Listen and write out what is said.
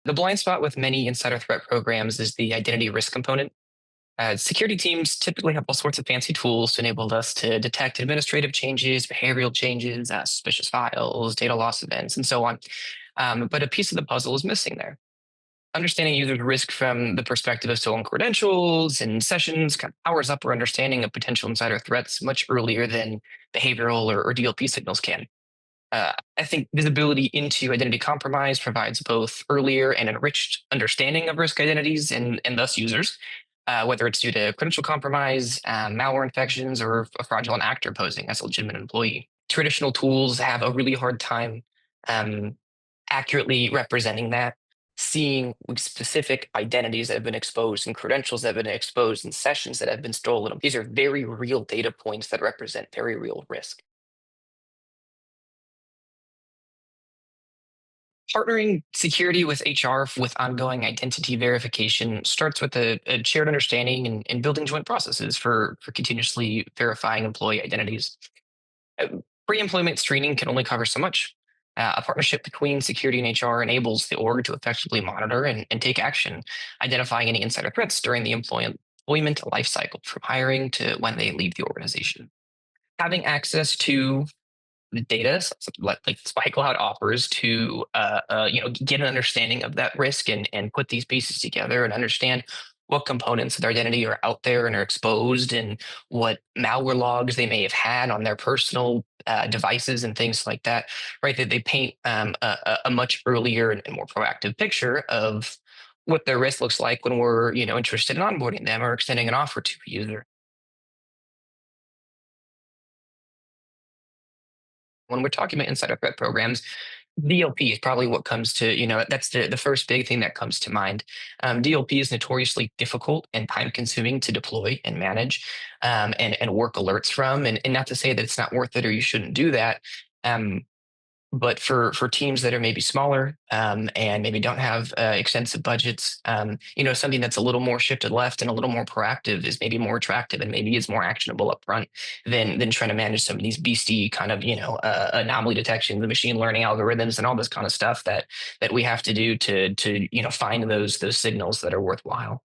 The blind spot with many insider threat programs is the identity risk component. Security teams typically have all sorts of fancy tools to enable us to detect administrative changes, behavioral changes, suspicious files, data loss events, and so on. But a piece of the puzzle is missing there. Understanding users' risk from the perspective of stolen credentials and sessions kind of powers up our understanding of potential insider threats much earlier than behavioral or DLP signals can. I think visibility into identity compromise provides both earlier and enriched understanding of risk identities and thus users, whether it's due to credential compromise, malware infections, or a fraudulent actor posing as a legitimate employee. Traditional tools have a really hard time um, accurately representing that, seeing specific identities that have been exposed and credentials that have been exposed and sessions that have been stolen. These are very real data points that represent very real risk. Partnering security with HR with ongoing identity verification starts with a shared understanding and building joint processes for continuously verifying employee identities. Uh, Pre-employment screening can only cover so much. A partnership between security and HR enables the org to effectively monitor and take action, identifying any insider threats during the employment life cycle, from hiring to when they leave the organization. Having access to the data, something like SpyCloud offers, to get an understanding of that risk and put these pieces together and understand what components of their identity are out there and are exposed, and what malware logs they may have had on their personal devices and things like that. Right, that they paint a much earlier and more proactive picture of what their risk looks like when we're interested in onboarding them or extending an offer to a user. When we're talking about insider threat programs, DLP is probably what comes to, that's the first big thing that comes to mind. DLP is notoriously difficult and time consuming to deploy and manage, and work alerts from. And not to say that it's not worth it or you shouldn't do that. Um, but for teams that are maybe smaller, and maybe don't have extensive budgets, something that's a little more shifted left and a little more proactive is maybe more attractive and maybe is more actionable up front than trying to manage some of these beastie kind of anomaly detection, the machine learning algorithms, and all this kind of stuff that we have to do to find those signals that are worthwhile.